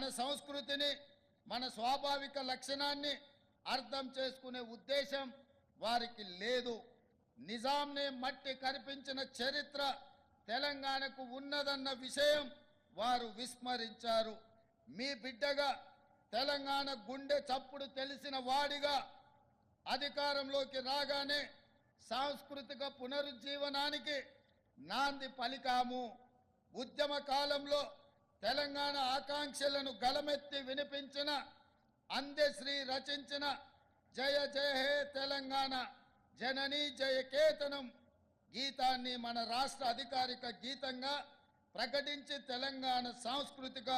మన సంస్కృతిని మన స్వాభావిక లక్షణాన్ని అర్థం చేసుకునే ఉద్దేశం వారికి లేదు. నిజాంనే మట్టి కనిపించిన చరిత్ర తెలంగాణకు ఉన్నదన్న విషయం వారు విస్మరించారు. మీ బిడ్డగా తెలంగాణ గుండె చప్పుడు తెలిసిన వాడిగా అధికారంలోకి రాగానే సాంస్కృతిక పునరుజ్జీవనానికి నాంది పలికాము. ఉద్యమ కాలంలో తెలంగాణ ఆకాంక్షలను గలమెత్తి వినిపించిన అందశ్రీ రచించిన జయ జయ హే తెలంగాణ జననీ జయకేతనం గీతాన్ని మన రాష్ట్ర అధికారిక గీతంగా ప్రకటించి తెలంగాణ సాంస్కృతిక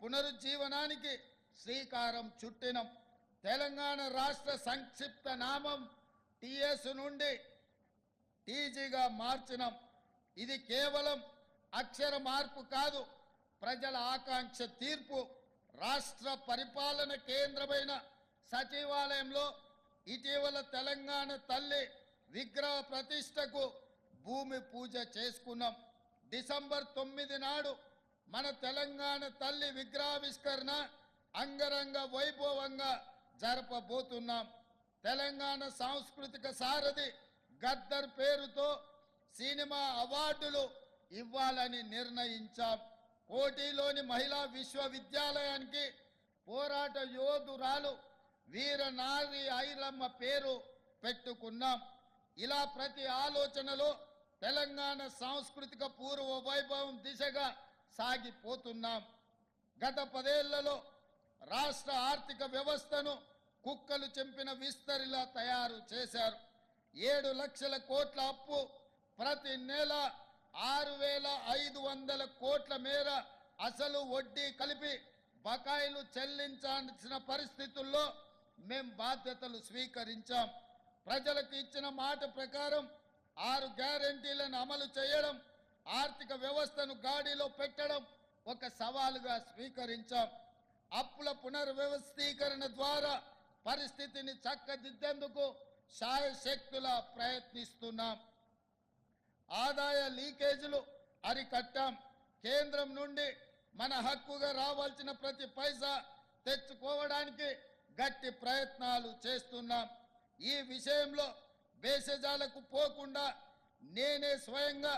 పునరుజ్జీవనానికి శ్రీకారం చుట్టినం. తెలంగాణ రాష్ట్ర సంక్షిప్త నామం టీఎస్ నుండి టీజీగా మార్చినం. ఇది కేవలం అక్షర మార్పు కాదు, ప్రజల ఆకాంక్ష తీర్పు. రాష్ట్ర పరిపాలన కేంద్రమైన సచివాలయంలో ఇటీవల తెలంగాణ తల్లి విగ్రహ ప్రతిష్టకు భూమి పూజ చేసుకున్నాం. డిసెంబర్ 9 నాడు మన తెలంగాణ తల్లి విగ్రహావిష్కరణ అంగరంగ వైభవంగా జరపబోతున్నాం. తెలంగాణ సాంస్కృతిక సారథి గద్దర్ పేరుతో సినిమా అవార్డులు ఇవ్వాలని నిర్ణయించాం. కోటిలోని మహిళా విశ్వవిద్యాలయానికి పోరాట యోధురాలు వీరనారి ఐలమ్మ పేరు పెట్టుకున్నాం. ఇలా ప్రతి ఆలోచనలో తెలంగాణ సాంస్కృతిక పూర్వ వైభవం దిశగా సాగిపోతున్నాం. గత 10 ఏళ్లలో రాష్ట్ర ఆర్థిక వ్యవస్థను కుక్కలు చెంపిన విస్తరిలా తయారు చేశారు. 7 లక్షల కోట్ల అప్పు, ప్రతి నెల 6,500 కోట్ల మేర అసలు వడ్డీ కలిపి బకాయిలు చెల్లించాల్సిన పరిస్థితుల్లో మేం బాధ్యతలు స్వీకరించాం. ప్రజలకు ఇచ్చిన మాట ప్రకారం 6 గ్యారెంటీలను అమలు చేయడం, ఆర్థిక వ్యవస్థను గాడిలో పెట్టడం ఒక సవాలుగా స్వీకరించాం. అప్పుల పునర్వ్యవస్థీకరణ ద్వారా పరిస్థితిని చక్కదిద్దేందుకు శాయశక్తులా ప్రయత్నిస్తున్నాం. ఆదాయ లీకేజీలు అరికట్టాం. కేంద్రం నుండి మన హక్కుగా రావాల్సిన ప్రతి పైసా తెచ్చుకోవడానికి గట్టి ప్రయత్నాలు చేస్తున్నాం. ఈ విషయంలో బేసజాలకు పోకుండా నేనే స్వయంగా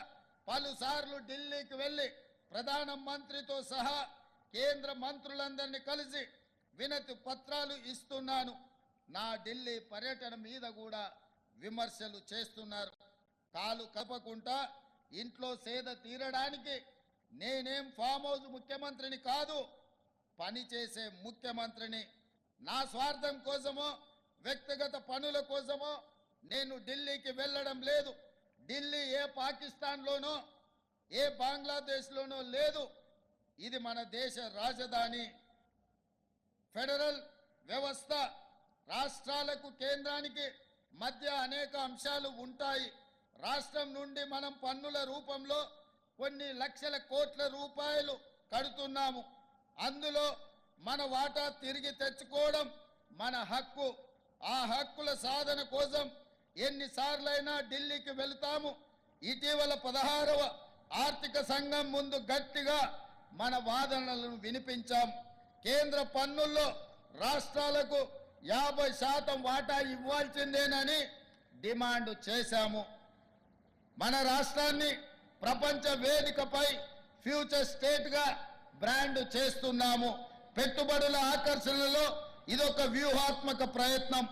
పలుసార్లు ఢిల్లీకి వెళ్ళి ప్రధానమంత్రితో సహా కేంద్ర మంత్రులందరినీ కలిసి వినతి పత్రాలు ఇస్తున్నాను. నా ఢిల్లీ పర్యటన మీద కూడా విమర్శలు చేస్తున్నారు. కాలు కప్పకుండా ఇంట్లో సేద తీరడానికి నేనేం ఫామ్ హౌస్ ముఖ్యమంత్రిని కాదు, పనిచేసే ముఖ్యమంత్రిని. నా స్వార్థం కోసమో వ్యక్తిగత పనుల కోసమో నేను ఢిల్లీకి వెళ్ళడం లేదు. ఢిల్లీ ఏ పాకిస్తాన్లోనో ఏ బంగ్లాదేశ్లోనో లేదు. ఇది మన దేశ రాజధాని. ఫెడరల్ వ్యవస్థ రాష్ట్రాలకు కేంద్రానికి మధ్య అనేక అంశాలు ఉంటాయి. రాష్ట్రం నుండి మనం పన్నుల రూపంలో కొన్ని లక్షల కోట్ల రూపాయలు కడుతున్నాము. అందులో మన వాటా తిరిగి తెచ్చుకోవడం మన హక్కు. ఆ హక్కుల సాధన కోసం ఎన్నిసార్లైనా ఢిల్లీకి వెళతాము. ఇటీవల 16వ ఆర్థిక సంఘం ముందు గట్టిగా మన వాదనలను వినిపించాం. కేంద్ర పన్నుల్లో రాష్ట్రాలకు 50% వాటా ఇవ్వాల్సిందేనని డిమాండ్ చేశాము. మన రాష్ట్రాన్ని ప్రపంచ వేదికపై ఫ్యూచర్ స్టేట్గా బ్రాండ్ చేస్తున్నాము. పెట్టుబడుల ఆకర్షణలో ఇదొక వ్యూహాత్మక ప్రయత్నం.